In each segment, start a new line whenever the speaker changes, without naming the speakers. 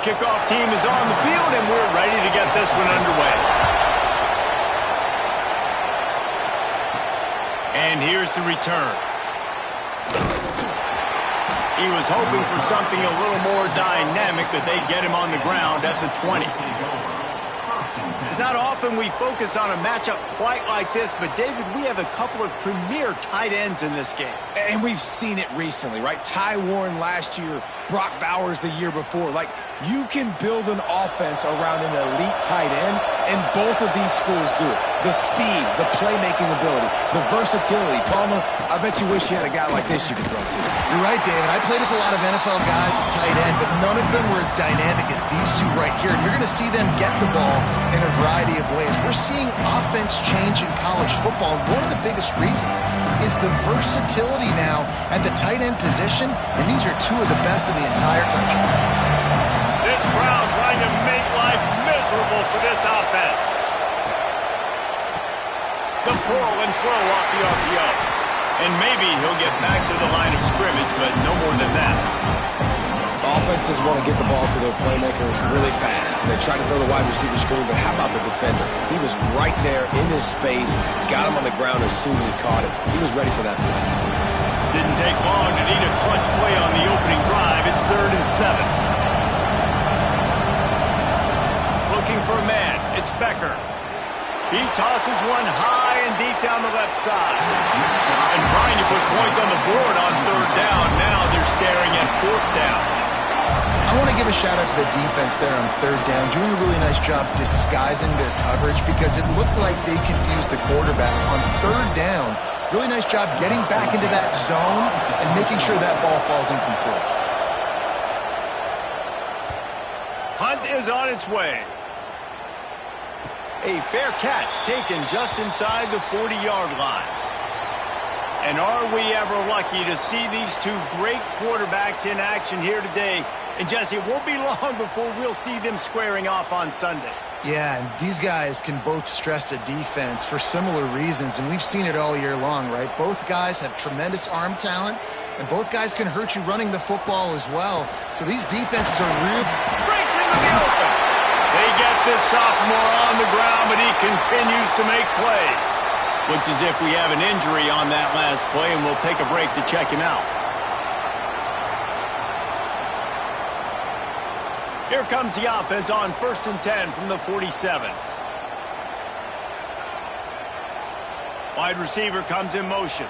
kickoff team is on the field, and we're ready to get this one underway. And here's the return. He was hoping for something a little more dynamic, that they get him on the ground at the 20. It's not often we focus on a matchup quite like this, but David, we have a couple of premier tight ends in this game.
And we've seen it recently, right? Ty Warren last year, Brock Bowers the year before. Like, you can build an offense around an elite tight end, and both of these schools do it. The speed, the playmaking ability, the versatility. Palmer, I bet you wish you had a guy like this you could throw to.
You're right, David. I played with a lot of NFL guys at tight end, but none of them were as dynamic as these two right here. And you're going to see them get the ball in a variety of ways. We're seeing offense change in college football, and one of the biggest reasons is the versatility now at the tight end position, and these are two of the best in the entire country.
This crowd trying to make life miserable for this offense. The pull and throw off the RPO. And maybe he'll get back to the line of scrimmage, but no more than that.
Offenses want to get the ball to their playmakers really fast. They try to throw the wide receiver screen, but how about the defender? He was right there in his space, got him on the ground as soon as he caught it. He was ready for that play.
Didn't take long to need a clutch play on the opening drive. It's 3rd and 7. Looking for a man. It's Becker. He tosses one high and deep down the left side. And trying to put points on the board on 3rd down. Now they're staring at 4th down.
I want to give a shout out to the defense there on 3rd down, doing a really nice job disguising their coverage, because it looked like they confused the quarterback on 3rd down. Really nice job getting back into that zone and making sure that ball falls incomplete.
Hunt is on its way. A fair catch taken just inside the 40-yard line. And are we ever lucky to see these two great quarterbacks in action here today? And Jesse, it won't be long before we'll see them squaring off on Sundays.
Yeah, and these guys can both stress a defense for similar reasons, and we've seen it all year long, right? Both guys have tremendous arm talent, and both guys can hurt you running the football as well. So these defenses are real.
Breaks into the open. They get this sophomore on the ground, but he continues to make plays. Looks as if we have an injury on that last play, and we'll take a break to check him out. Here comes the offense on 1st and 10 from the 47. Wide receiver comes in motion.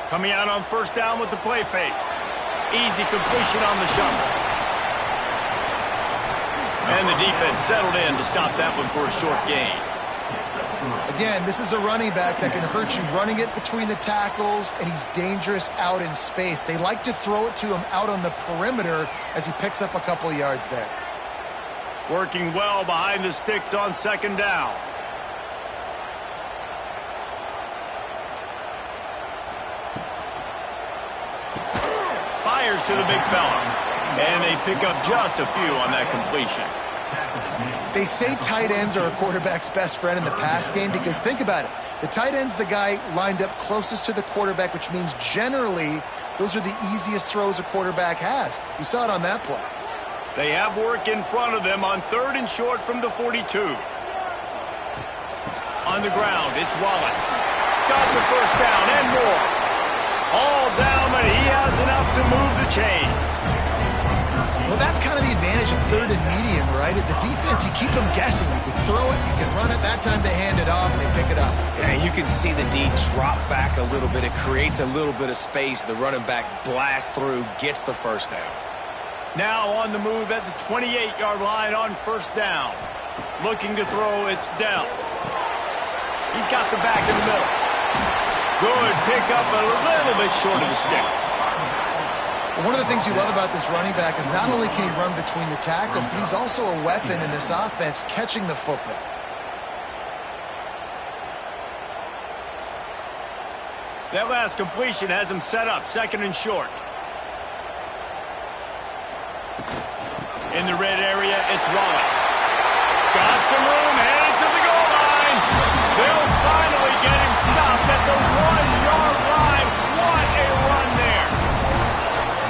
Coming out on 1st down with the play fake. Easy completion on the shuffle. And the defense settled in to stop that one for a short gain.
Again, this is a running back that can hurt you running it between the tackles, and he's dangerous out in space. They like to throw it to him out on the perimeter as he picks up a couple of yards there.
Working well behind the sticks on 2nd down. Fires to the big fella. And they pick up just a few on that completion.
They say tight ends are a quarterback's best friend in the pass game because think about it. The tight end's the guy lined up closest to the quarterback, which means generally those are the easiest throws a quarterback has. You saw it on that play.
They have work in front of them on 3rd and short from the 42. On the ground, it's Wallace. Got the 1st down and more. All down, but he has enough to move the chains.
Well, that's kind of the advantage of 3rd and medium, right? Is the defense, you keep them guessing. You can throw it, you can run it. That time they hand it off and they pick it up.
Yeah, and you can see the D drop back a little bit. It creates a little bit of space. The running back blasts through, gets the 1st down.
Now on the move at the 28-yard line on 1st down. Looking to throw, it's Dell. He's got the back in the middle. Good pick up, a little bit short of the sticks.
One of the things you love about this running back is not only can he run between the tackles, but he's also a weapon in this offense catching the football.
That last completion has him set up 2nd and short. In the red area, it's Wallace. Got some room, headed to the goal line. They'll finally get him stopped at the 1-yard line. What a run there.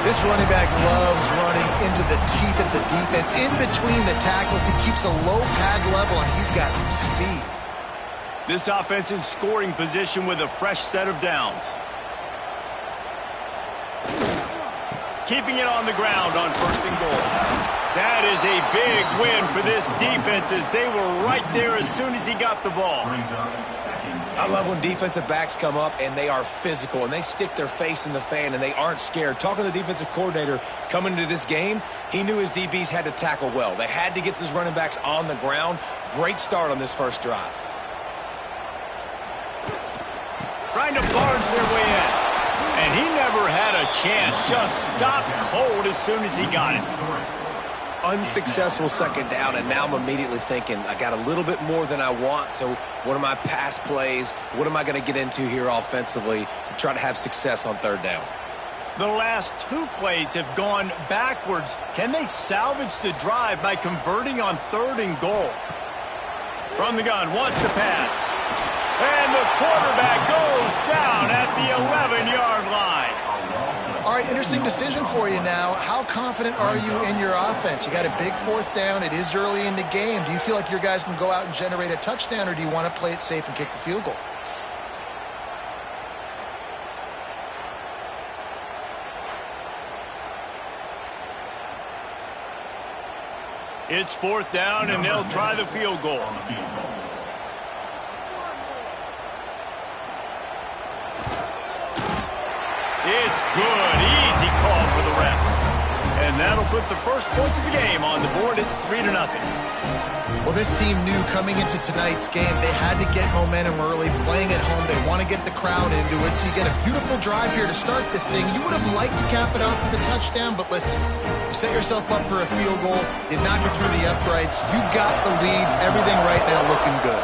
This running back loves running into the teeth of the defense. In between the tackles, he keeps a low pad level, and he's got some speed.
This offense in scoring position with a fresh set of downs. Keeping it on the ground on 1st and goal. That is a big win for this defense as they were right there as soon as he got the ball.
I love when defensive backs come up and they are physical and they stick their face in the fan and they aren't scared. Talking to the defensive coordinator coming into this game, he knew his DBs had to tackle well. They had to get these running backs on the ground. Great start on this first drive.
Trying to barge their way in. And he never had a chance. Just stopped cold as soon as he got it.
Unsuccessful second down, and now I'm immediately thinking, I got a little bit more than I want, so what are my pass plays? What am I going to get into here offensively to try to have success on 3rd down?
The last 2 plays have gone backwards. Can they salvage the drive by converting on 3rd and goal? From the gun, wants to pass. And the quarterback goes down at the 11-yard line.
All right, interesting decision for you now. How confident are you in your offense? You got a big 4th down. It is early in the game. Do you feel like your guys can go out and generate a touchdown, or do you want to play it safe and kick the field goal?
It's 4th down, and they'll try the field goal. It's good. Easy call for the refs. And that'll put the first points of the game on the board. It's 3-0.
Well, this team knew coming into tonight's game they had to get momentum early, playing at home. They want to get the crowd into it, so you get a beautiful drive here to start this thing. You would have liked to cap it off with a touchdown, but listen, you set yourself up for a field goal. You knock it through the uprights. You've got the lead. Everything right now looking good.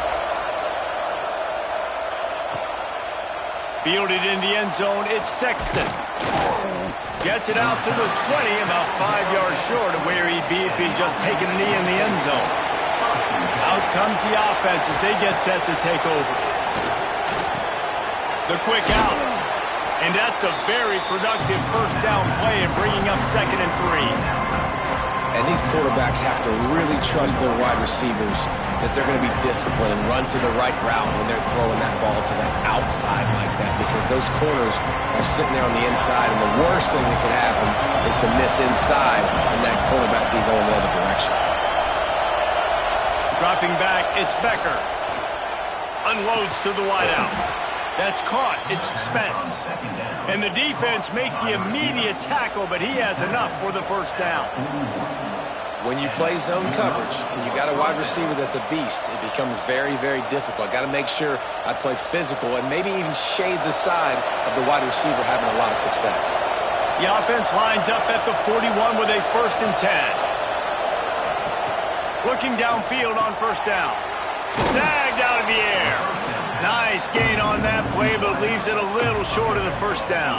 Fielded in the end zone, it's Sexton. Gets it out to the 20, about 5 yards short of where he'd be if he'd just taken a knee in the end zone. Out comes the offense as they get set to take over. The quick out. And that's a very productive 1st down play and bringing up 2nd and 3.
And these quarterbacks have to really trust their wide receivers that they're going to be disciplined and run to the right route when they're throwing that ball to the outside like that, because those corners are sitting there on the inside, and the worst thing that could happen is to miss inside and that quarterback be going the other direction.
Dropping back, it's Becker. Unloads to the wideout. That's caught. It's Spence. And the defense makes the immediate tackle, but he has enough for the 1st down.
When you play zone coverage and you got a wide receiver that's a beast, it becomes very, very difficult. Got to make sure I play physical and maybe even shade the side of the wide receiver having a lot of success.
The offense lines up at the 41 with a 1st and 10. Looking downfield on 1st down. Tagged out of the air. Nice gain on that play, but leaves it a little short of the 1st down.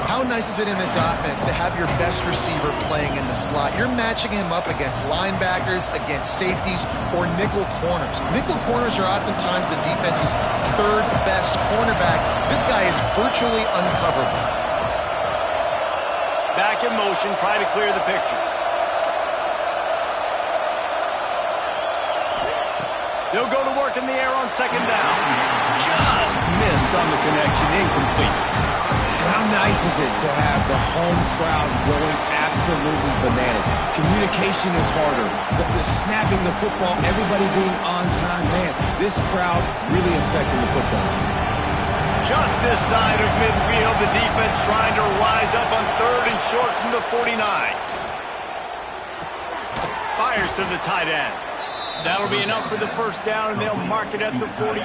How nice is it in this offense to have your best receiver playing in the slot? You're matching him up against linebackers, against safeties, or nickel corners. Nickel corners are oftentimes the defense's 3rd best cornerback. This guy is virtually uncoverable.
Back in motion, try to clear the picture. They'll go to work in the air on 2nd down. Just missed on the connection, incomplete.
And how nice is it to have the home crowd going absolutely bananas? Communication is harder, but the snapping the football, everybody being on time, man, this crowd really affecting the football game.
Just this side of midfield, the defense trying to rise up on 3rd and short from the 49. Fires to the tight end. That'll be enough for the 1st down, and they'll mark it at the 48.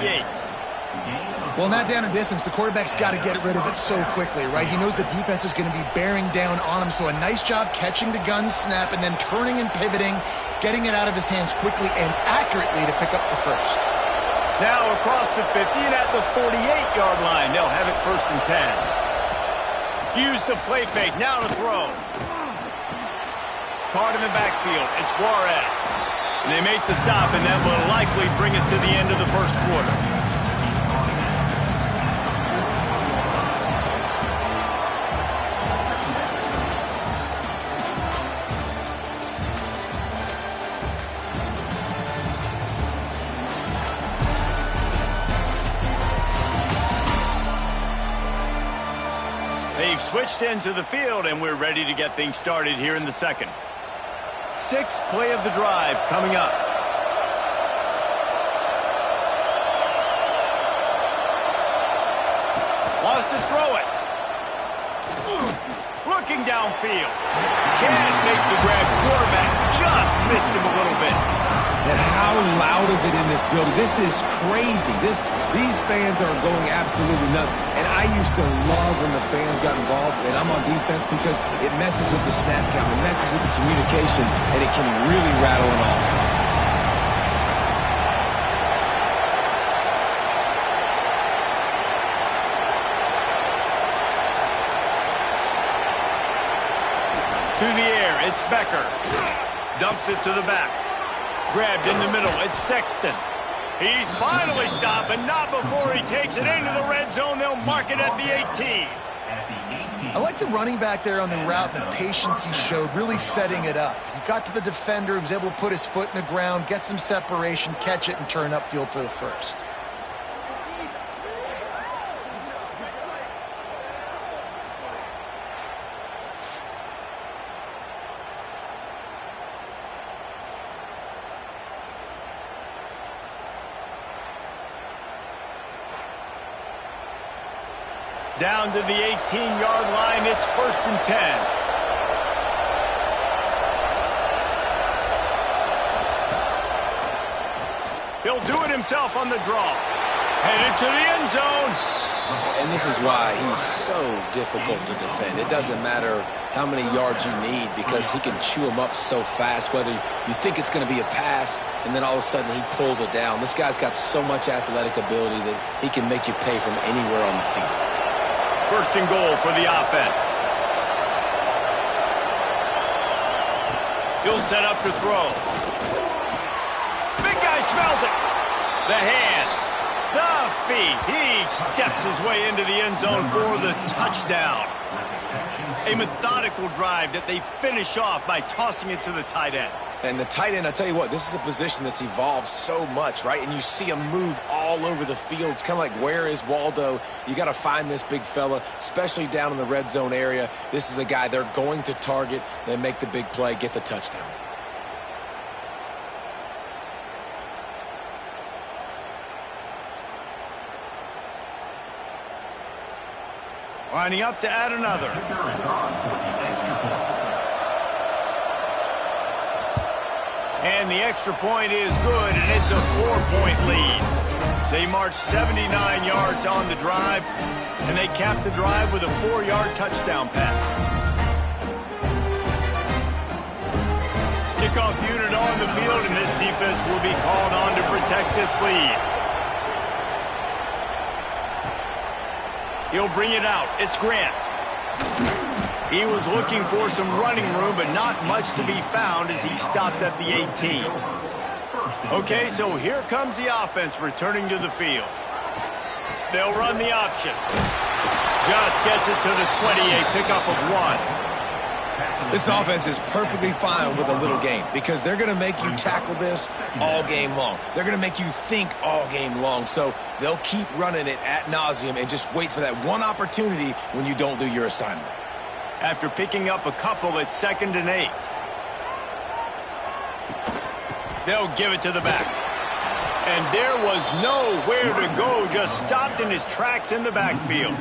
Well, not down in distance. The quarterback's got to get rid of it so quickly, right? He knows the defense is going to be bearing down on him, so a nice job catching the gun snap and then turning and pivoting, getting it out of his hands quickly and accurately to pick up the 1st.
Now across the 50 and at the 48-yard line, they'll have it 1st and 10. Use the play fake, now to throw. Card in the backfield, it's Juarez. And they make the stop, and that will likely bring us to the end of the 1st quarter. switched ends of the field, and we're ready to get things started here in the second. Sixth play of the drive coming up. Wants to throw it. Looking downfield. Can't make the grab. Quarterback just missed him a little bit.
And how loud is it in this building? This is crazy. These fans are going absolutely nuts. And I used to love when the fans got involved, and I'm on defense, because it messes with the snap count, it messes with the communication, and it can really rattle an offense.
To the air, it's Becker. Dumps it to the back. Grabbed in the middle, it's Sexton. He's finally stopped, but not before he takes it into the red zone. They'll mark it at the 18.
I like the running back there on the route and the patience he showed, really setting it up. He got to the defender, he was able to put his foot in the ground, get some separation, catch it, and turn upfield for the first.
Down to the 18-yard line, it's 1st and 10. He'll do it himself on the draw. Headed to the end zone.
And this is why he's so difficult to defend. It doesn't matter how many yards you need, because he can chew them up so fast, whether you think it's going to be a pass and then all of a sudden he pulls it down. This guy's got so much athletic ability that he can make you pay from anywhere on the field.
1st and goal for the offense. He'll set up to throw. Big guy smells it. The hands, the feet. He steps his way into the end zone for the touchdown. A methodical drive that they finish off by tossing it to the tight end.
And the tight end, I tell you what, this is a position that's evolved so much, right? And you see him move all over the field. It's kind of like, where is Waldo? You got to find this big fella, especially down in the red zone area. This is the guy they're going to target, then make the big play, get the touchdown.
Lining up to add another. And the extra point is good, and it's a 4-point lead. They march 79 yards on the drive, and they cap the drive with a 4-yard touchdown pass. Kickoff unit on the field, and this defense will be called on to protect this lead. He'll bring it out. It's Grant. He was looking for some running room, but not much to be found as he stopped at the 18. Okay, so here comes the offense returning to the field. They'll run the option. Just gets it to the 20, a pickup of 1.
This offense is perfectly fine with a little game, because they're going to make you tackle this all game long. They're going to make you think all game long. So they'll keep running it ad nauseum and just wait for that one opportunity when you don't do your assignment.
After picking up a couple, it's 2nd and 8. They'll give it to the back. And there was nowhere to go, just stopped in his tracks in the backfield.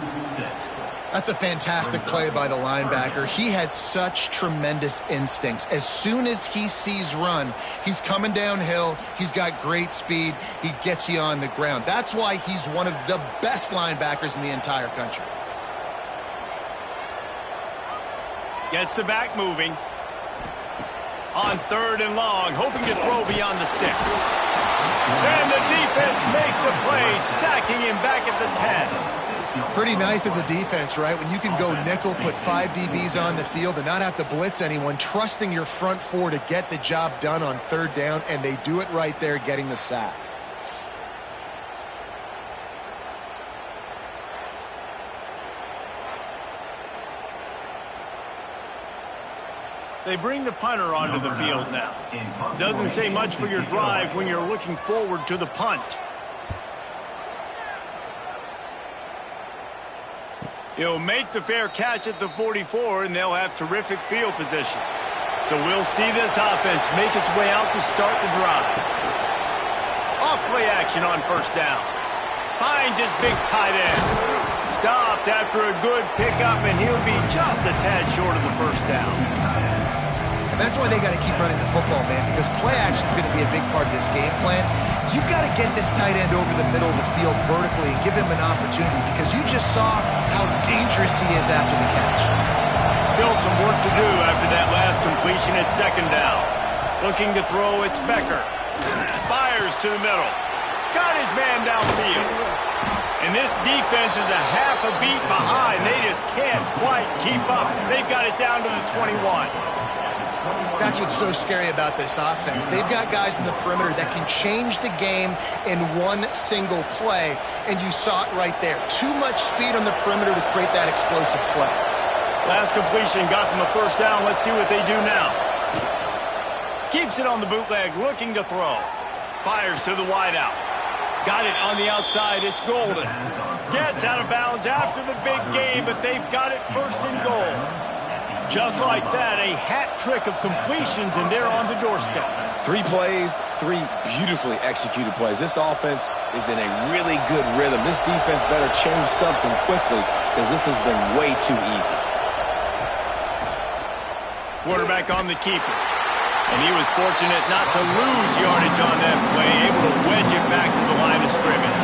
That's a fantastic play by the linebacker. He has such tremendous instincts. As soon as he sees run, he's coming downhill. He's got great speed. He gets you on the ground. That's why he's one of the best linebackers in the entire country.
Gets the back moving. On 3rd and long, hoping to throw beyond the sticks. And the defense makes a play, sacking him back at the 10.
Pretty nice as a defense, right? When you can go nickel, put 5 DBs on the field and not have to blitz anyone, trusting your front 4 to get the job done on 3rd down, and they do it right there, getting the sack.
They bring the punter onto the field now. Doesn't say much for your drive when you're looking forward to the punt. He'll make the fair catch at the 44, and they'll have terrific field position. So we'll see this offense make its way out to start the drive. Off-play action on first down. Finds his big tight end. Stopped after a good pickup, and he'll be just a tad short of the first down.
And that's why they got to keep running the football, man, because play action is going to be a big part of this game plan. You've got to get this tight end over the middle of the field vertically and give him an opportunity, because you just saw how dangerous he is after the catch.
Still some work to do after that last completion at second down. Looking to throw, it's Becker. Fires to the middle. Got his man downfield. And this defense is a half a beat behind. They just can't quite keep up. They've got it down to the 21.
That's what's so scary about this offense. They've got guys in the perimeter that can change the game in one single play, and you saw it right there. Too much speed on the perimeter to create that explosive play.
Last completion got them a first down. Let's see what they do now. Keeps it on the bootleg, looking to throw. Fires to the wideout. Got it on the outside. It's Golden. Gets out of bounds after the big game, but they've got it first and goal. Just like that, a hat trick of completions, and they're on the doorstep.
3 plays, 3 beautifully executed plays. This offense is in a really good rhythm. This defense better change something quickly, because this has been way too easy.
Quarterback on the keeper. And he was fortunate not to lose yardage on that play, able to wedge it back to the line of scrimmage.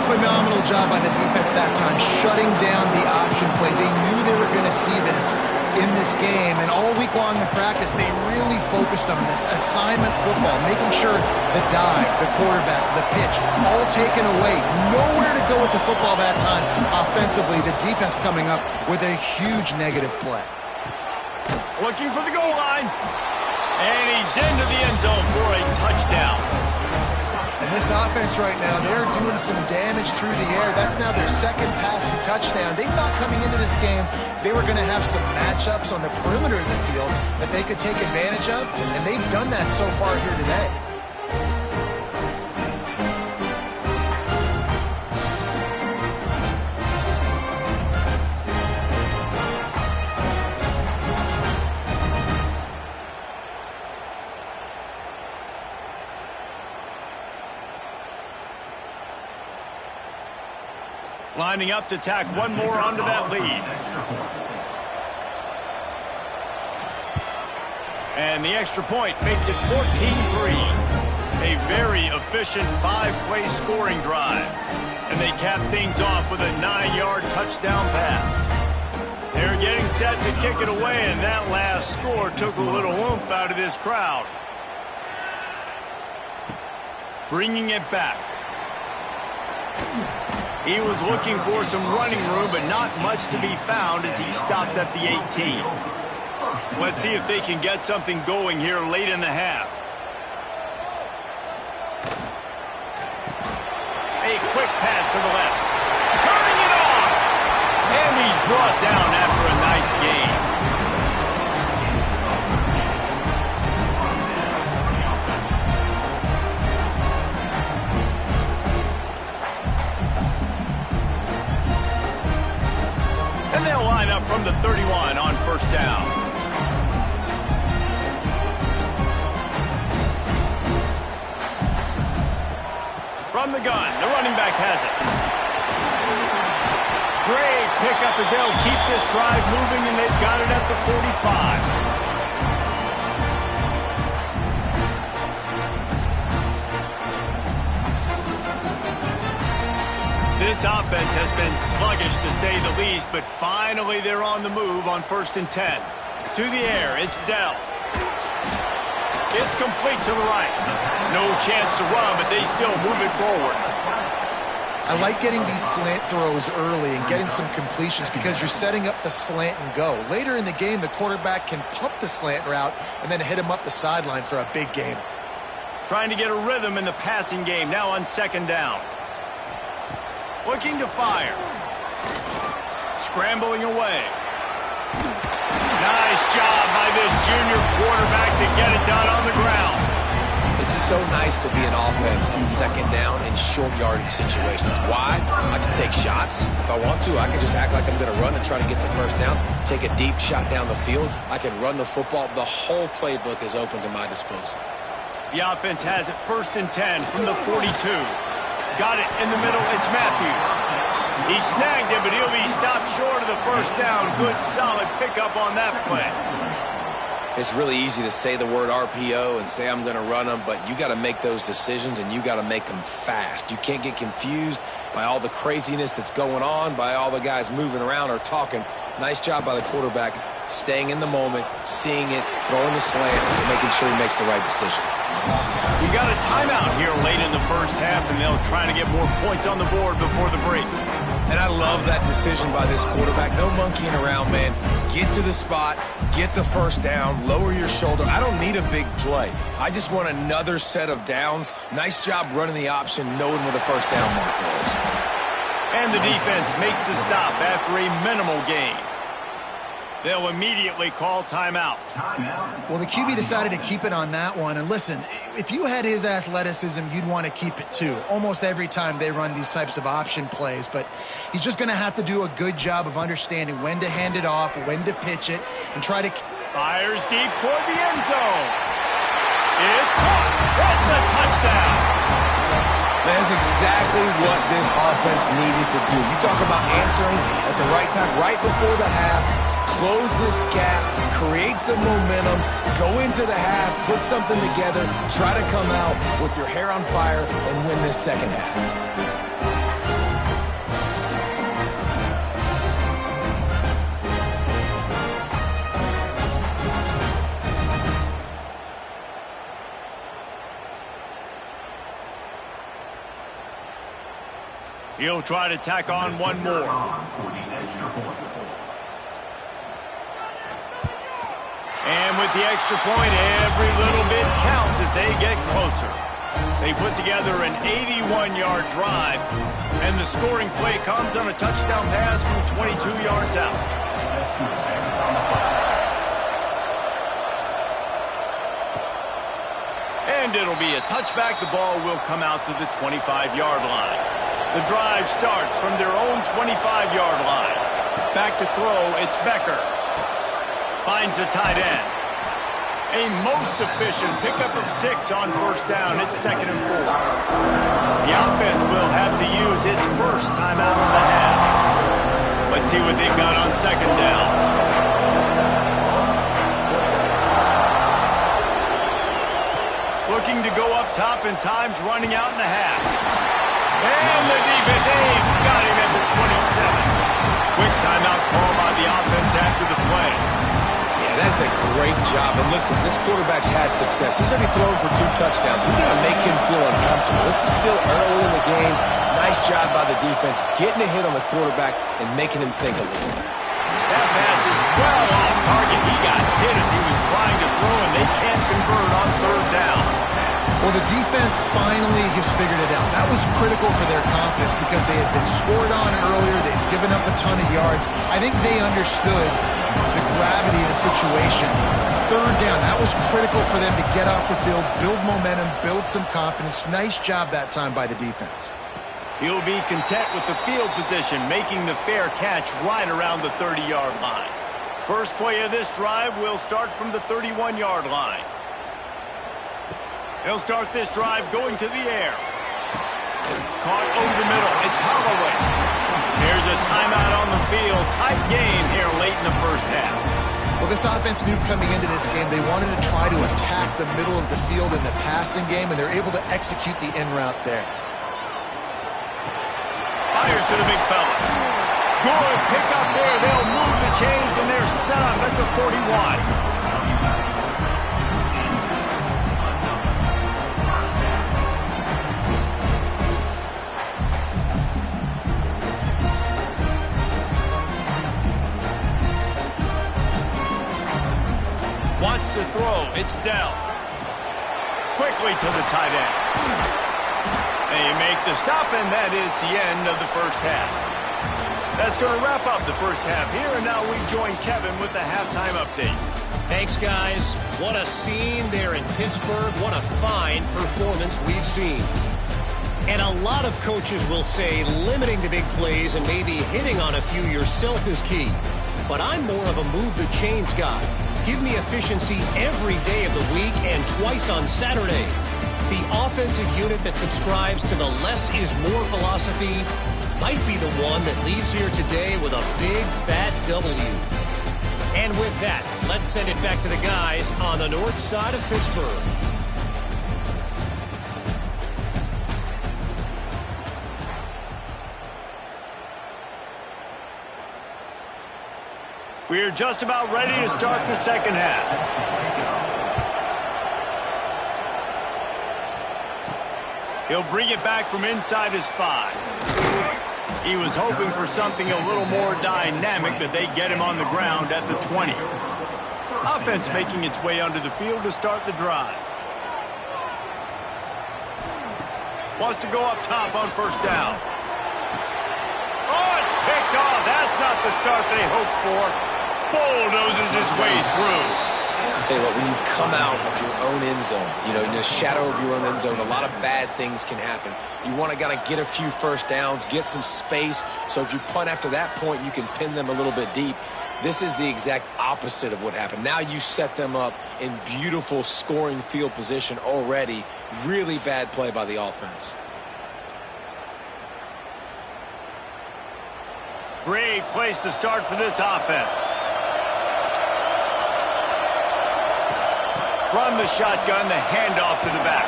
Phenomenal job by the defense that time, shutting down the option play. They knew they were going to see this in this game, and all week long in practice, they really focused on this assignment football, making sure the dive, the quarterback, the pitch, all taken away. Nowhere to go with the football that time. Offensively, the defense coming up with a huge negative play.
Looking for the goal line. And he's into the end zone for a touchdown.
And this offense right now, they're doing some damage through the air. That's now their second passing touchdown. They thought coming into this game they were going to have some matchups on the perimeter of the field that they could take advantage of, and they've done that so far here today.
Lining up to tack one more onto that lead. And the extra point makes it 14-3. A very efficient 5-play scoring drive. And they cap things off with a 9-yard touchdown pass. They're getting set to kick it away, and that last score took a little oomph out of this crowd. Bringing it back. He was looking for some running room, but not much to be found as he stopped at the 18. Let's see if they can get something going here late in the half. A quick pass to the left. Turning it off! And he's brought down after a nice gain. From the 31 on first down. From the gun, the running back has it. Great pickup as they'll keep this drive moving, and they've got it at the 45. This offense has been sluggish, to say the least, but finally they're on the move on 1st and 10. To the air, it's Dell. It's complete to the right. No chance to run, but they still move it forward.
I like getting these slant throws early and getting some completions because you're setting up the slant and go. Later in the game, the quarterback can pump the slant route and then hit him up the sideline for a big game.
Trying to get a rhythm in the passing game, now on 2nd down. Looking to fire. Scrambling away. Nice job by this junior quarterback to get it done on the ground.
It's so nice to be an offense on second down in short yardage situations. Why? I can take shots. If I want to, I can just act like I'm going to run and try to get the first down, take a deep shot down the field. I can run the football. The whole playbook is open to my disposal.
The offense has it 1st and 10 from the 42. Got it in the middle. It's Matthews. He snagged it, but he'll be stopped short of the first down. Good, solid pickup on that play.
It's really easy to say the word RPO and say I'm going to run them, but you got to make those decisions and you got to make them fast. You can't get confused by all the craziness that's going on, by all the guys moving around or talking. Nice job by the quarterback staying in the moment, seeing it, throwing the slant, and making sure he makes the right decision.
You got a timeout here late in the first half, and they'll try to get more points on the board before the break.
And I love that decision by this quarterback. No monkeying around, man. Get to the spot, get the first down, lower your shoulder. I don't need a big play. I just want another set of downs. Nice job running the option, knowing where the first down marker is.
And the defense makes the stop after a minimal gain. They'll immediately call timeout.
Well, the QB decided to keep it on that one. And listen, if you had his athleticism, you'd want to keep it too. Almost every time they run these types of option plays. But he's just going to have to do a good job of understanding when to hand it off, when to pitch it, and try to...
Fires deep toward the end zone. It's caught. That's a touchdown.
That's exactly what this offense needed to do. You talk about answering at the right time, right before the half. Close this gap, create some momentum, go into the half, put something together, try to come out with your hair on fire and win this second half.
He'll try to tack on one more. And with the extra point, every little bit counts as they get closer. They put together an 81-yard drive, and the scoring play comes on a touchdown pass from 22 yards out. And it'll be a touchback. The ball will come out to the 25-yard line. The drive starts from their own 25-yard line. Back to throw, it's Becker. Finds the tight end. A most efficient pickup of 6 on first down. It's 2nd and 4. The offense will have to use its first timeout of the half. Let's see what they've got on 2nd down. Looking to go up top, and time's running out in the half. And the defense got him at the 27. Quick timeout call by the offense after the play.
That's a great job. And listen, this quarterback's had success. He's already thrown for 2 touchdowns. We got to make him feel uncomfortable. This is still early in the game. Nice job by the defense, getting a hit on the quarterback and making him think a little bit.
That pass is well off target. He got hit as he was trying to throw, and they can't convert on 3rd down.
Well, the defense finally has figured it out. That was critical for their confidence because they had been scored on earlier. They had given up a ton of yards. I think they understood the gravity of the situation. 3rd down, that was critical for them to get off the field, build momentum, build some confidence. Nice job that time by the defense.
He'll be content with the field position, making the fair catch right around the 30-yard line. First play of this drive will start from the 31-yard line. He'll start this drive going to the air. Caught over the middle. It's Holloway. There's a timeout on the field. Tight game here late in the first half.
Well, this offense knew coming into this game they wanted to try to attack the middle of the field in the passing game, and they're able to execute the in route there.
Fires to the big fella. Good pick up there. They'll move the chains, and they're set up at the 41. Wants to throw. It's Dell. Quickly to the tight end. They make the stop, and that is the end of the first half. That's going to wrap up the first half here, and now we join Kevin with the halftime update.
Thanks, guys. What a scene. They're in Pittsburgh. What a fine performance we've seen. And a lot of coaches will say limiting the big plays and maybe hitting on a few yourself is key. But I'm more of a move the chains guy. Give me efficiency every day of the week and twice on Saturday. The offensive unit that subscribes to the less is more philosophy might be the one that leaves here today with a big fat W. And with that, let's send it back to the guys on the north side of Pittsburgh.
We're just about ready to start the second half. He'll bring it back from inside his 5. He was hoping for something a little more dynamic, but they get him on the ground at the 20. Offense making its way onto the field to start the drive. Wants to go up top on first down. Oh, it's picked off. That's not the start they hoped for. Bulldozes his way through.
I'll tell you what, when you come out of your own end zone, in the shadow of your own end zone, a lot of bad things can happen. You want to get a few first downs, get some space, so if you punt after that point, you can pin them a little bit deep. This is the exact opposite of what happened. Now you set them up in beautiful scoring field position already. Really bad play by the offense.
Great place to start for this offense. From the shotgun, the handoff to the back.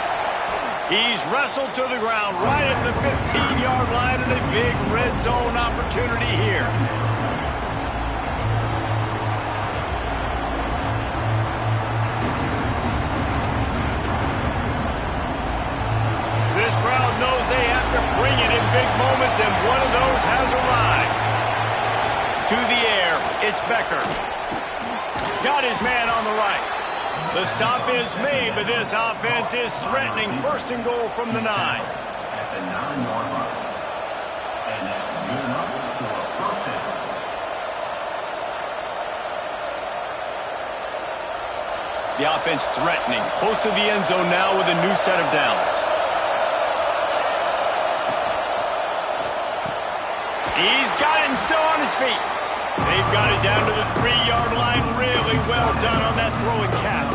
He's wrestled to the ground right at the 15-yard line, and a big red zone opportunity here. This crowd knows they have to bring it in big moments, and one of those has arrived. To the air, it's Becker. Got his man on the right. The stop is made, but this offense is threatening. First and goal from the 9.
At the 9-yard line. And that's good enough for a first down.
The offense threatening. Close to the end zone now with a new set of downs. He's got it and still on his feet. They've got it down to the 3-yard line. Really well done on that throwing catch.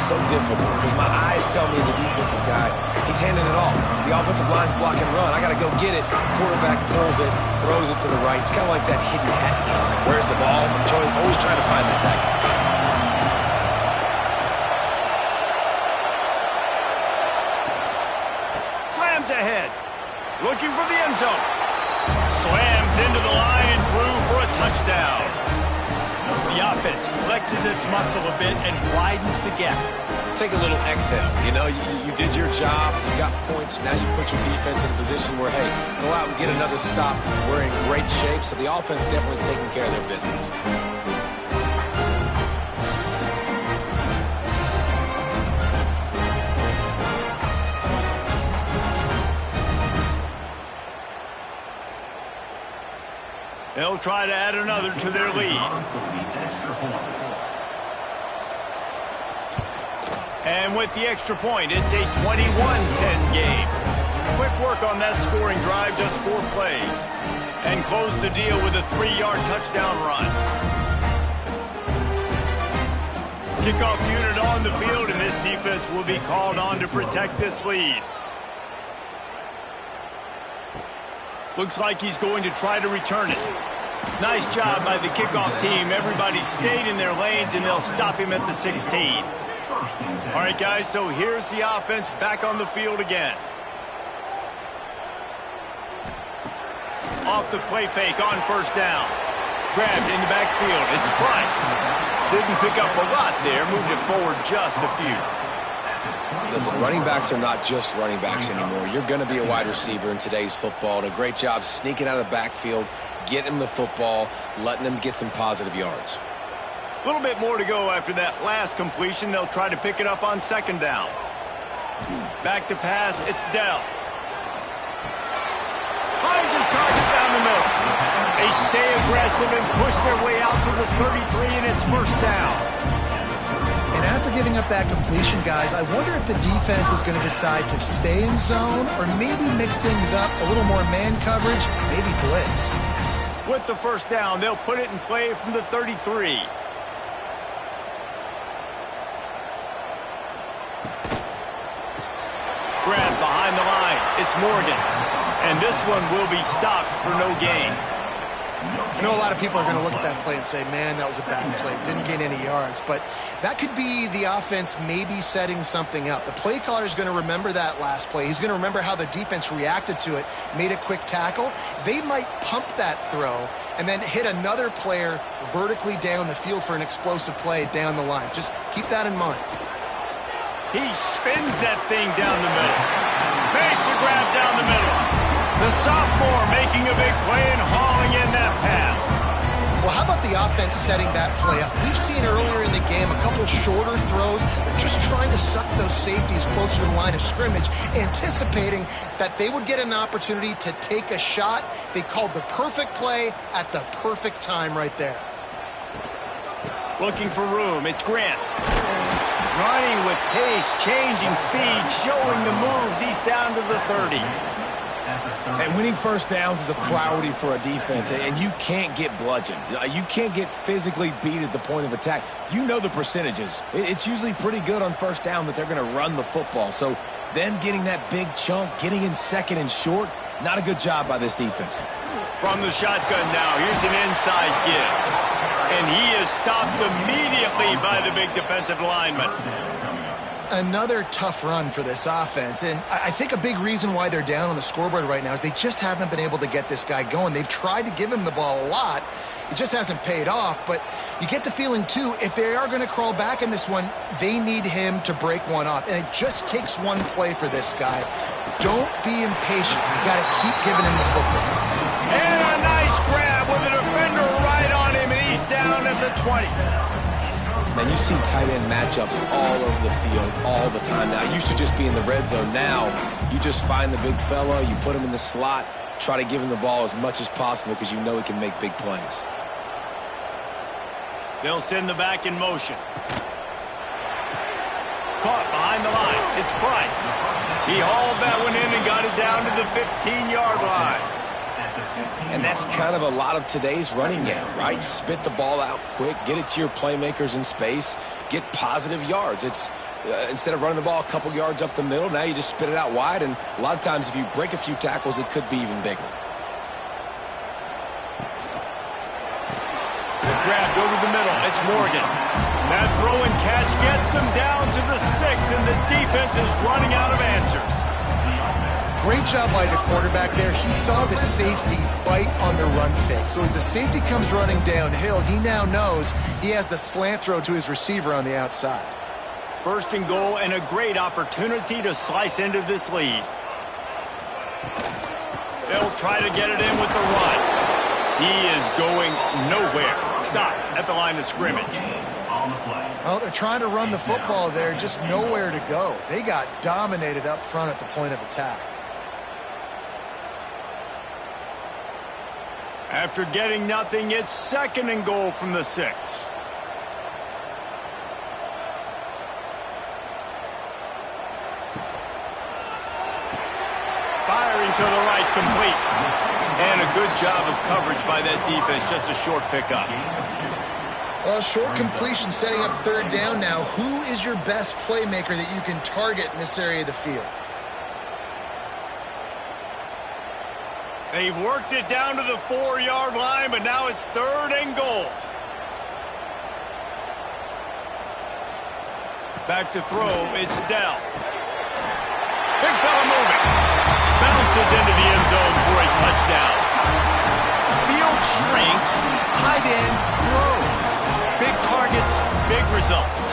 So difficult because my eyes tell me as a defensive guy, he's handing it off. The offensive line's block and run. I got to go get it. Quarterback pulls it, throws it to the right. It's kind of like that hidden hat game. Like, where's the ball? I'm always trying to find that tackle.
Slams ahead. Looking for the end zone. Slams into the line and through for a touchdown. The offense flexes its muscle a bit and widens the gap.
Take a little exhale. You did your job. You got points. Now you put your defense in a position where, hey, go out and get another stop. We're in great shape, so the offense definitely taking care of their business.
They'll try to add another to their lead. And with the extra point, it's a 21-10 game. Quick work on that scoring drive, just 4 plays. And close the deal with a 3-yard touchdown run. Kickoff unit on the field, and this defense will be called on to protect this lead. Looks like he's going to try to return it. Nice job by the kickoff team. Everybody stayed in their lanes, and they'll stop him at the 16. All right, guys, so here's the offense back on the field again. Off the play fake on first down. Grabbed in the backfield. It's Price. Didn't pick up a lot there. Moved it forward just a few.
Listen, running backs are not just running backs anymore. You're going to be a wide receiver in today's football. And a great job sneaking out of the backfield, getting them the football, letting them get some positive yards.
A little bit more to go after that last completion. They'll try to pick it up on second down. Back to pass. It's Dell. Finds his target down the middle. They stay aggressive and push their way out to the 33, and it's first down.
And after after giving up that completion, guys, I wonder if the defense is going to decide to stay in zone or maybe mix things up, a little more man coverage, maybe blitz.
With the first down, they'll put it in play from the 33. Grab behind the line. It's Morgan. And this one will be stopped for no gain.
I know a lot of people are going to look at that play and say, man, that was a bad play. Didn't gain any yards. But that could be the offense maybe setting something up. The play caller is going to remember that last play. He's going to remember how the defense reacted to it, made a quick tackle. They might pump that throw and then hit another player vertically down the field for an explosive play down the line. Just keep that in mind.
He spins that thing down the middle. Makes a grab down the middle. The sophomore making a big play and hauling in that pass.
Well, how about the offense setting that play up? We've seen earlier in the game a couple shorter throws. They're just trying to suck those safeties closer to the line of scrimmage, anticipating that they would get an opportunity to take a shot. They called the perfect play at the perfect time right there.
Looking for room. It's Grant. Running with pace, changing speed, showing the moves. He's down to the 30.
And winning first downs is a priority for a defense, and you can't get bludgeoned. You can't get physically beat at the point of attack. You know the percentages. It's usually pretty good on first down that they're going to run the football. So then getting that big chunk, getting in second and short, not a good job by this defense.
From the shotgun now, here's an inside give. And he is stopped immediately by the big defensive lineman.
Another tough run for this offense, and I think a big reason why they're down on the scoreboard right now is they just haven't been able to get this guy going. They've tried to give him the ball a lot. It just hasn't paid off, but you get the feeling, too, if they are going to crawl back in this one, they need him to break one off, and it just takes one play for this guy. Don't be impatient. You got to keep giving him the football.
And a nice grab with a defender right on him, and he's down at the 20.
Man, you see tight end matchups all over the field all the time now. It used to just be in the red zone. Now you just find the big fella, you put him in the slot, try to give him the ball as much as possible because you know he can make big plays.
They'll send the back in motion. Caught behind the line. It's Price. He hauled that one in and got it down to the 15-yard line.
And that's kind of a lot of today's running game, right? Spit the ball out quick, get it to your playmakers in space, get positive yards. It's instead of running the ball a couple yards up the middle, now you just spit it out wide, and a lot of times if you break a few tackles, it could be even bigger.
Grabbed over the middle. It's Morgan. That throw and catch gets them down to the 6, and the defense is running out of answers.
Great job by the quarterback there. He saw the safety bite on the run fake. So as the safety comes running downhill, he now knows he has the slant throw to his receiver on the outside.
First and goal, and a great opportunity to slice into this lead. They'll try to get it in with the run. He is going nowhere. Stop at the line of scrimmage.
Well, they're trying to run the football there, just nowhere to go. They got dominated up front at the point of attack.
After getting nothing, it's second and goal from the 6. Firing to the right, complete. And a good job of coverage by that defense, just a short pickup.
Well, short completion setting up third down now. Who is your best playmaker that you can target in this area of the field?
They've worked it down to the 4-yard line, but now it's third and goal. Back to throw, it's Dell. Big fella moving. Bounces into the end zone for a touchdown. Field shrinks, tight end grows. Big targets, big results.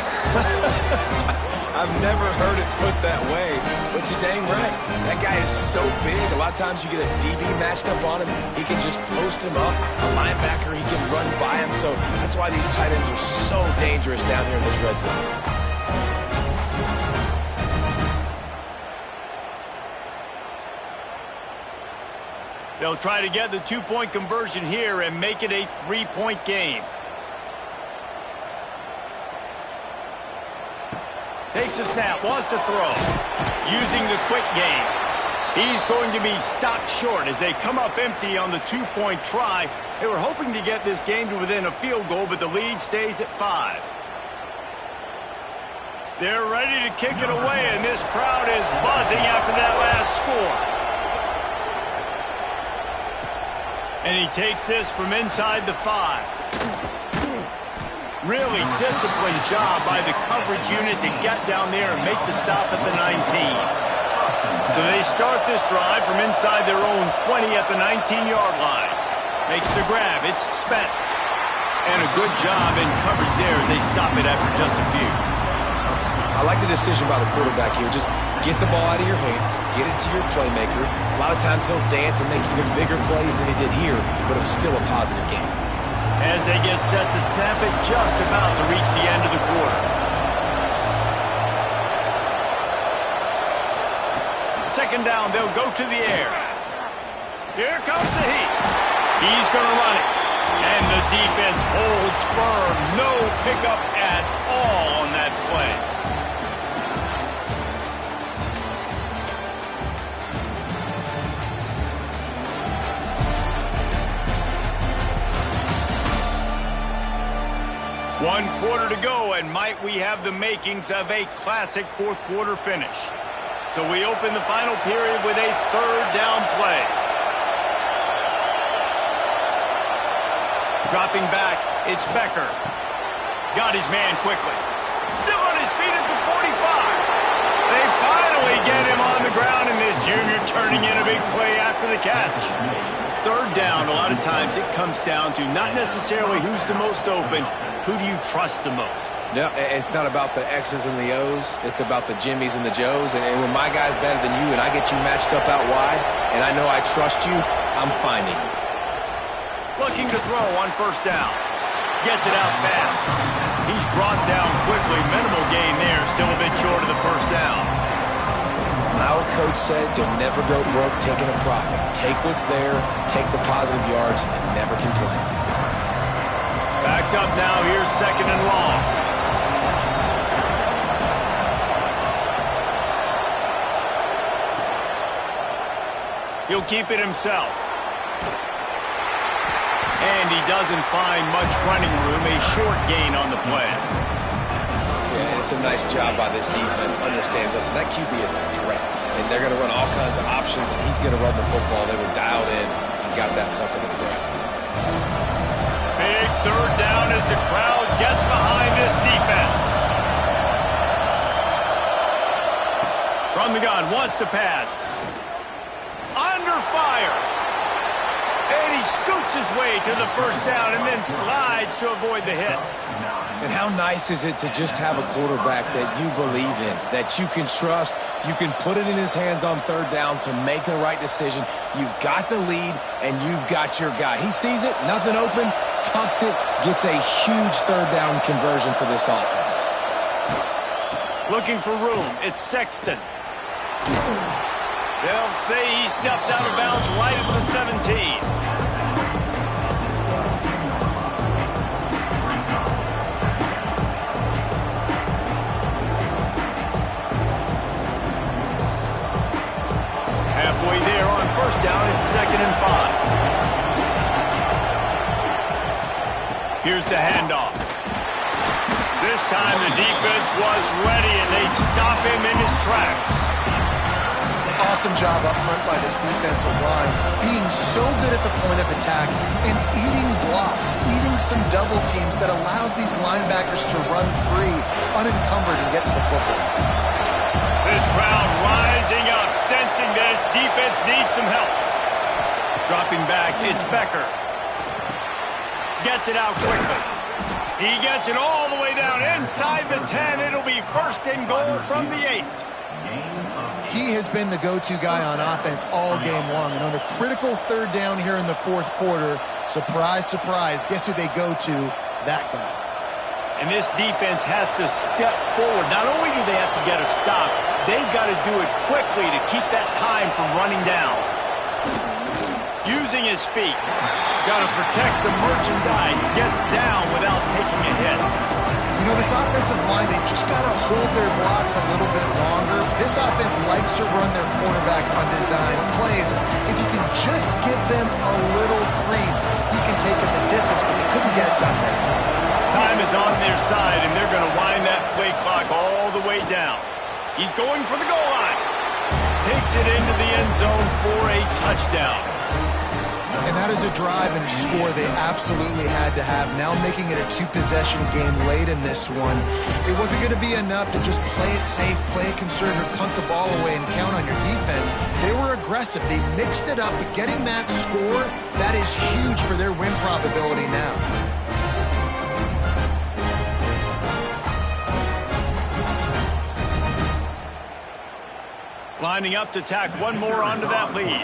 I've never heard it put that way, but you're dang right. That guy is so big. A lot of times you get a DB matched up on him. He can just post him up. A linebacker, he can run by him. So that's why these tight ends are so dangerous down here in this red zone.
They'll try to get the 2-point conversion here and make it a 3-point game. Takes a snap, wants to throw. Using the quick game. He's going to be stopped short as they come up empty on the two-point try. They were hoping to get this game to within a field goal, but the lead stays at 5. They're ready to kick it away, and this crowd is buzzing after that last score. And he takes this from inside the 5. Really disciplined job by the coverage unit to get down there and make the stop at the 19. So they start this drive from inside their own 20 at the 19-yard line. Makes the grab. It's Spence. And a good job in coverage there as they stop it after just a few.
I like the decision by the quarterback here. Just get the ball out of your hands, get it to your playmaker. A lot of times he'll dance and make even bigger plays than he did here, but it was still a positive game.
As they get set to snap it, just about to reach the end of the quarter. Second down, they'll go to the air. Here comes the heat. He's going to run it. And the defense holds firm. No pickup at all on that play. One quarter to go, and might we have the makings of a classic fourth quarter finish. So we open the final period with a third down play. Dropping back, it's Becker. Got his man quickly. Still on his feet at the 45. They finally get him on the ground, and this junior turning in a big play after the catch. Third down, a lot of times it comes down to not necessarily who's the most open, who do you trust the most?
No, it's not about the X's and the O's. It's about the Jimmies and the Joes. And when my guy's better than you and I get you matched up out wide and I know I trust you, I'm finding you.
Looking to throw on first down. Gets it out fast. He's brought down quickly. Minimal gain there. Still a bit short of the first down.
Our coach said you'll never go broke taking a profit. Take what's there, take the positive yards, and never complain.
Backed up now, here's second and long. He'll keep it himself. And he doesn't find much running room, a short gain on the play.
Yeah, it's a nice job by this defense. Understand, listen, that QB is a threat. And they're going to run all kinds of options, and he's going to run the football. They were dialed in and got that sucker to the ground.
Big third down as the crowd gets behind this defense. From the gun, wants to pass. Under fire. And he scoots his way to the first down and then slides to avoid the hit.
And how nice is it to just have a quarterback that you believe in, that you can trust, you can put it in his hands on third down to make the right decision. You've got the lead, and you've got your guy. He sees it, nothing open, tucks it, gets a huge third down conversion for this offense.
Looking for room, it's Sexton. They'll say he stepped out of bounds right at the 17. Halfway there on first down, it's second and 5. Here's the handoff. This time the defense was ready, and they stop him in his tracks.
Awesome job up front by this defensive line, being so good at the point of attack and eating blocks, eating some double teams that allows these linebackers to run free, unencumbered, and get to the football.
This crowd rising up, sensing that its defense needs some help. Dropping back, it's Becker. Gets it out quickly. He gets it all the way down inside the 10. It'll be first and goal from the 8.
He has been the go-to guy on offense all game long. And on a critical third down here in the fourth quarter, surprise, surprise, guess who they go to? That guy.
And this defense has to step forward. Not only do they have to get a stop, they've got to do it quickly to keep that time from running down. Using his feet. Got to protect the merchandise. Gets down without taking a hit.
You know, this offensive line, they just got to hold their blocks a little bit longer. This offense likes to run their quarterback on design plays. If you can just give them a little crease, you can take it the distance, but they couldn't get it done there.
Time is on their side, and they're going to wind that play clock all the way down. He's going for the goal line. Takes it into the end zone for a touchdown.
And that is a drive and a score they absolutely had to have. Now making it a two-possession game late in this one. It wasn't going to be enough to just play it safe, play it conservative, punt the ball away, and count on your defense. They were aggressive. They mixed it up, but getting that score, that is huge for their win probability now.
Lining up to tack one more onto that lead.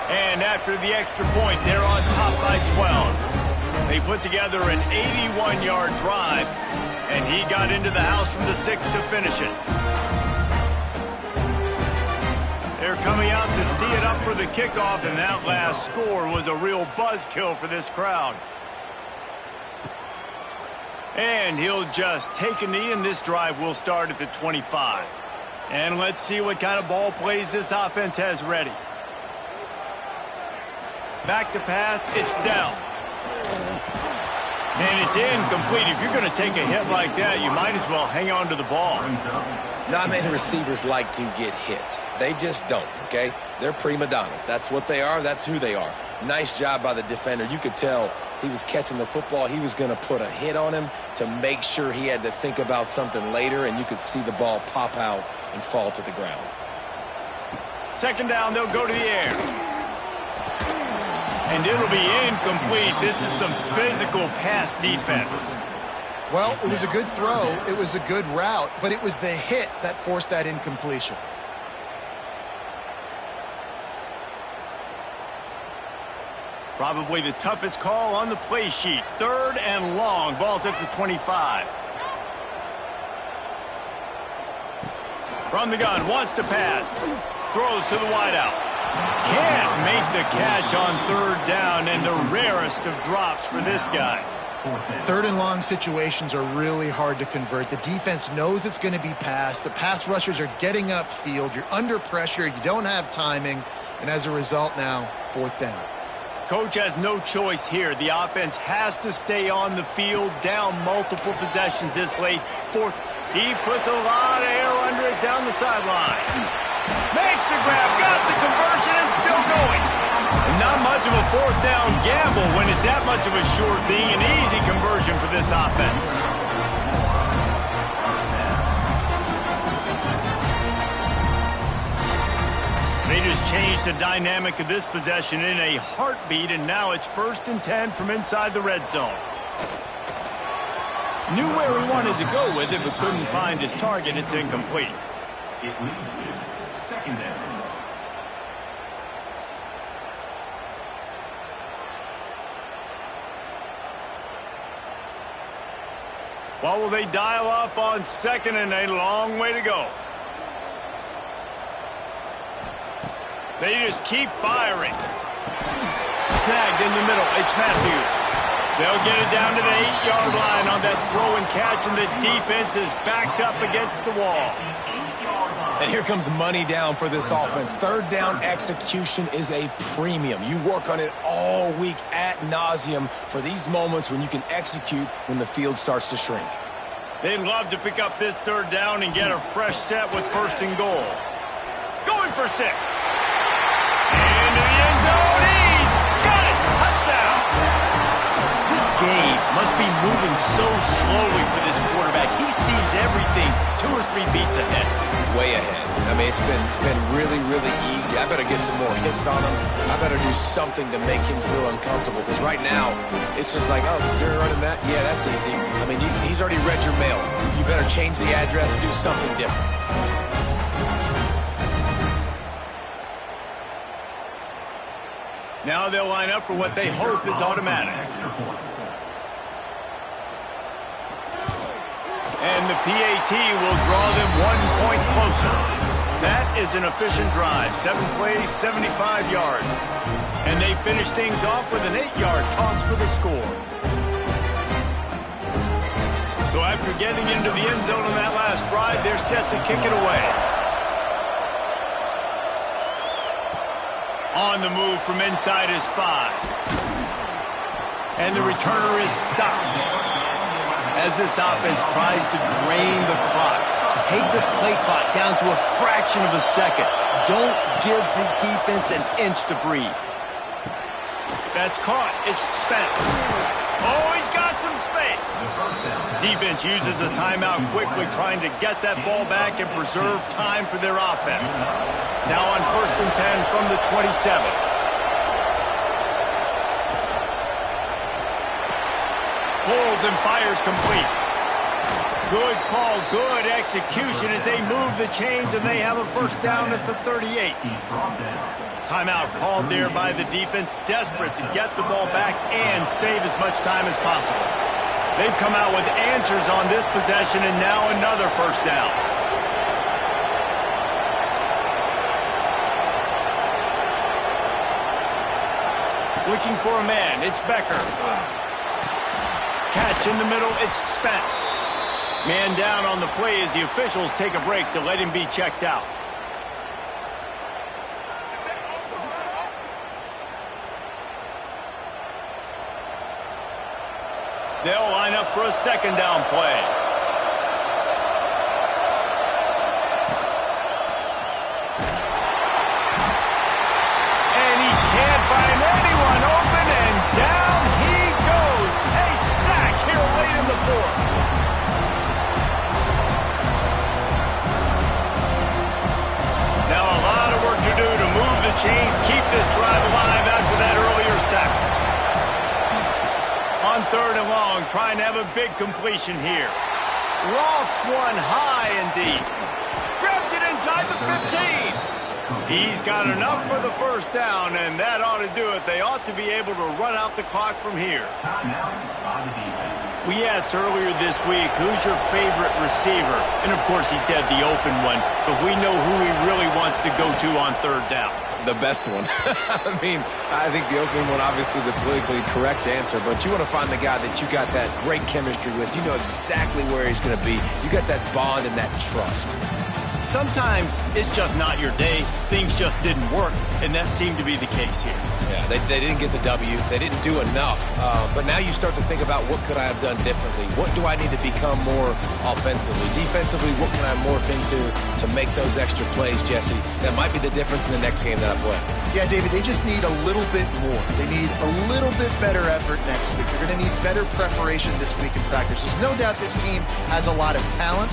And after the extra point, they're on top by 12. They put together an 81-yard drive, and he got into the house from the 6 to finish it. They're coming out to tee it up for the kickoff, and that last score was a real buzzkill for this crowd. And he'll just take a knee, and this drive will start at the 25. And let's see what kind of ball plays this offense has ready. Back to pass, it's down. And it's incomplete. If you're going to take a hit like that, you might as well hang on to the ball.
Not many receivers like to get hit. They just don't, okay? They're prima donnas. That's what they are. That's who they are. Nice job by the defender. You could tell he was catching the football. He was going to put a hit on him to make sure he had to think about something later, and you could see the ball pop out and fall to the ground.
Second down, they'll go to the air. And it'll be incomplete. This is some physical pass defense.
Well, it was a good throw. It was a good route, but it was the hit that forced that incompletion.
Probably the toughest call on the play sheet. Third and long. Ball's at the 25. From the gun, wants to pass. Throws to the wideout. Can't make the catch on third down, and the rarest of drops for this guy.
Third and long situations are really hard to convert. The defense knows it's going to be passed. The pass rushers are getting upfield. You're under pressure. You don't have timing. And as a result now, fourth down.
Coach has no choice here. The offense has to stay on the field, down multiple possessions this late. Fourth, he puts a lot of air under it down the sideline. Makes the grab, got the conversion, and still going. And not much of a fourth down gamble when it's that much of a sure thing. An easy conversion for this offense. They just changed the dynamic of this possession in a heartbeat, and now it's 1st and 10 from inside the red zone. Knew where he wanted to go with it, but couldn't find his target. It's incomplete.
It leads to second down.
What will they dial up on second, and a long way to go? They just keep firing. Snagged in the middle. It's Matthews. They'll get it down to the 8-yard line on that throw and catch, and the defense is backed up against the wall.
And here comes money down for this offense. Third down execution is a premium. You work on it all week ad nauseum for these moments when you can execute when the field starts to shrink.
They'd love to pick up this third down and get a fresh set with 1st and goal. Going for 6. Into the end zone. He's got it. Touchdown. This game must be moving so slowly for this quarterback. He sees everything 2 or 3 beats ahead.
Way ahead. I mean, it's been really, really easy. I better get some more hits on him. I better do something to make him feel uncomfortable, because right now it's just like, oh, you're running that? Yeah, that's easy. I mean, he's already read your mail. You better change the address, do something different.
Now they'll line up for what they hope is automatic. And the PAT will draw them 1 point closer. That is an efficient drive. 7 plays, 75 yards. And they finish things off with an 8-yard toss for the score. So after getting into the end zone on that last drive, they're set to kick it away. On the move from inside his 5. And the returner is stopped. As this offense tries to drain the clock, take the play clock down to a fraction of a second. Don't give the defense an inch to breathe. That's caught. It's Spence. Oh, he's got some space. Defense uses a timeout quickly, trying to get that ball back and preserve time for their offense. Now on 1st and 10 from the 27. Pulls and fires complete. Good call, good execution as they move the chains, and they have a first down at the 38. Timeout called there by the defense, desperate to get the ball back and save as much time as possible. They've come out with answers on this possession, and now another first down. Looking for a man, it's Becker. Catch in the middle, it's Spence. Man down on the play as the officials take a break to let him be checked out. They'll line up for a second down play. And he can't find anyone open, and down he goes. A sack here late in the 4th. Now a lot of work to do to move the chains, keep this drive alive after that earlier sack. On 3rd and long, trying to have a big completion here. Lofts one high and deep. Grabs it inside the 15. He's got enough for the first down, and that ought to do it. They ought to be able to run out the clock from here. We asked earlier this week, who's your favorite receiver? And, of course, he said the open one, but we know who he really wants to go to on 3rd down.
The best one. I mean, I think the opening one, obviously the politically correct answer, but you want to find the guy that you got that great chemistry with. You know exactly where he's going to be. You got that bond and that trust.
Sometimes it's just not your day. Things just didn't work, and that seemed to be the case here.
Yeah, they didn't get the W. They didn't do enough. But now you start to think about what could I have done differently? What do I need to become more offensively? Defensively, what can I morph into to make those extra plays, Jesse? That might be the difference in the next game that I play.
Yeah, David, they just need a little bit more. They need a little bit better effort next week. They're going to need better preparation this week in practice. There's no doubt this team has a lot of talent.